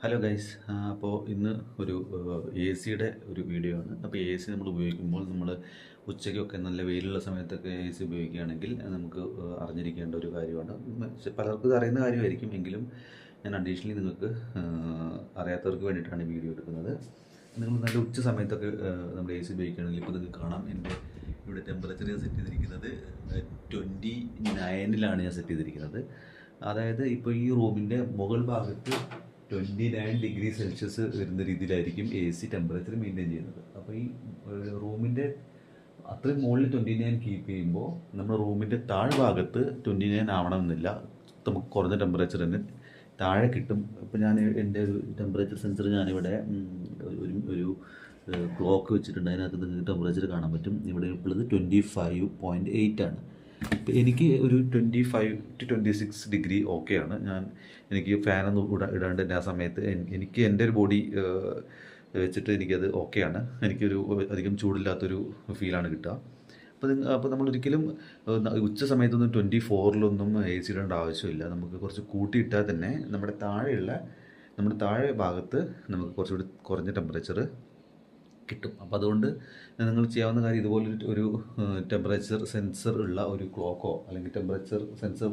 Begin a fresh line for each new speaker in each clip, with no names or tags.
Hello guys, അപ്പോൾ ഇന്ന് ഒരു എ സിയുടെ ഒരു വീഡിയോ ആണ്. അപ്പോൾ എ സി നമ്മൾ ഉപയോഗിക്കുമ്പോൾ നമ്മൾ ഉച്ചയ്ക്കൊക്കെ നല്ല വെയിലുള്ള സമയത്തൊക്കെ എ സി ഉപയോഗിക്കുകയാണെങ്കിൽ നമുക്ക് അറിഞ്ഞിരിക്കേണ്ട ഒരു കാര്യമാണ്. പലർക്കും ഇത് അറിയുന്ന കാര്യമായിരിക്കും, എങ്കിലും ഞാൻ അഡീഷണലി നിങ്ങൾക്ക് അറിയാത്തവർക്ക് വേണ്ടിയിട്ടാണ് ഈ വീഡിയോ എടുക്കുന്നത്. നിങ്ങൾ നല്ല ഉച്ച സമയത്തൊക്കെ നമ്മൾ എ സി ഉപയോഗിക്കുകയാണെങ്കിൽ ഇപ്പോൾ നിങ്ങൾക്ക് കാണാം, എൻ്റെ ഇവിടെ ടെമ്പറേച്ചർ ഞാൻ സെറ്റ് ചെയ്തിരിക്കുന്നത് 29 ഞാൻ സെറ്റ് ചെയ്തിരിക്കുന്നത്. അതായത് ഇപ്പോൾ ഈ റൂമിൻ്റെ മുകൾ ഭാഗത്ത് 29 ഡിഗ്രി സെൽഷ്യസ് വരുന്ന രീതിയിലായിരിക്കും എ സി ടെമ്പറേച്ചർ മെയിൻറ്റെയിൻ ചെയ്യുന്നത്. അപ്പോൾ ഈ റൂമിൻ്റെ അത്രയും മുകളിൽ 29 കീപ്പ് ചെയ്യുമ്പോൾ നമ്മുടെ റൂമിൻ്റെ താഴ്ഭാഗത്ത് 29 ആവണമെന്നില്ല, നമുക്ക് കുറഞ്ഞ ടെമ്പറേച്ചർ തന്നെ താഴെ കിട്ടും. ഇപ്പോൾ ഞാൻ എൻ്റെ ഒരു ടെമ്പറേച്ചർ സെൻസർ ഞാനിവിടെ ഒരു ക്ലോക്ക് വെച്ചിട്ടുണ്ട്. അതിനകത്ത് നിങ്ങൾക്ക് ടെമ്പറേച്ചർ കാണാൻ പറ്റും. ഇവിടെ ഉള്ളത് 25.8 ആണ്. ഇപ്പം എനിക്ക് ഒരു 25 to 26 ഡിഗ്രി ഓക്കെയാണ്. എനിക്ക് ഫാനൊന്നും ഇടാണ്ട് തന്നെ ആ സമയത്ത് എനിക്ക് എൻ്റെ ഒരു ബോഡി വെച്ചിട്ട് എനിക്കത് ഓക്കെയാണ്. എനിക്കൊരു അധികം ചൂടില്ലാത്തൊരു ഫീലാണ് കിട്ടുക. അപ്പോൾ നമ്മളൊരിക്കലും ഉച്ച സമയത്തൊന്നും 24 എ സി ഇടേണ്ട ആവശ്യമില്ല. നമുക്ക് കുറച്ച് കൂട്ടിയിട്ടാൽ തന്നെ നമ്മുടെ താഴെ ഭാഗത്ത് നമുക്ക് കുറച്ചുകൂടി കുറഞ്ഞ ടെമ്പറേച്ചർ കിട്ടും. അപ്പോൾ അതുകൊണ്ട് നിങ്ങൾ ചെയ്യാവുന്ന കാര്യം, ഇതുപോലെ ഒരു ടെമ്പറേച്ചർ സെൻസർ ഉള്ള ഒരു ക്ലോക്കോ അല്ലെങ്കിൽ ടെമ്പറേച്ചർ സെൻസർ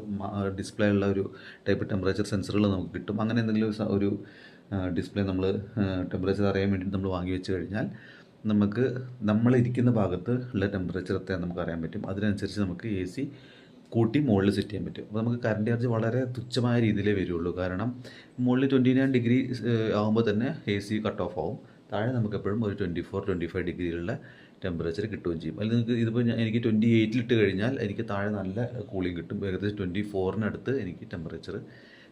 ഡിസ്പ്ലേ ഉള്ള ഒരു ടൈപ്പ് ടെമ്പറേച്ചർ സെൻസറുകൾ നമുക്ക് കിട്ടും. അങ്ങനെ എന്തെങ്കിലും ഒരു ഡിസ്പ്ലേ നമ്മൾ ടെമ്പറേച്ചർ അറിയാൻ വേണ്ടി നമ്മൾ വാങ്ങി വെച്ച് കഴിഞ്ഞാൽ നമുക്ക് നമ്മളിരിക്കുന്ന ഭാഗത്ത് ഉള്ള ടെമ്പറേച്ചർ എത്രയാണ് നമുക്ക് അറിയാൻ പറ്റും. അതിനനുസരിച്ച് നമുക്ക് എ സി കൂട്ടി മുകളിൽ സെറ്റ് ചെയ്യാൻ പറ്റും. അപ്പോൾ നമുക്ക് കറണ്ട് ചാർജ് വളരെ തുച്ഛമായ രീതിയിലേ വരുള്ളൂ. കാരണം മുകളിൽ 29 ഡിഗ്രി ആകുമ്പോൾ തന്നെ എ സി കട്ട് ഓഫ് ആവും. താഴെ നമുക്ക് എപ്പോഴും ഒരു 24-25 ഡിഗ്രിയിലുള്ള ടെമ്പറേച്ചർ കിട്ടുകയും ചെയ്യും. അതിൽ നിങ്ങൾക്ക് ഇതിപ്പോൾ എനിക്ക് 28 ഇട്ട് കഴിഞ്ഞാൽ എനിക്ക് താഴെ നല്ല കൂളിംഗ് കിട്ടും. ഏകദേശം 24 എനിക്ക് ടെമ്പറേച്ചർ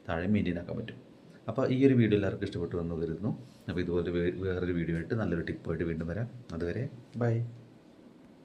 താഴെ മെയിൻറ്റെയിൻ ആക്കാൻ പറ്റും. അപ്പോൾ ഈ ഒരു വീഡിയോ എല്ലാവർക്കും ഇഷ്ടപ്പെട്ടു എന്ന് കരുതുന്നു. അപ്പോൾ ഇതുപോലെ വേറൊരു വീഡിയോ ആയിട്ട് നല്ലൊരു ടിപ്പായിട്ട് വീണ്ടും വരാം. അതുവരെ ബൈ.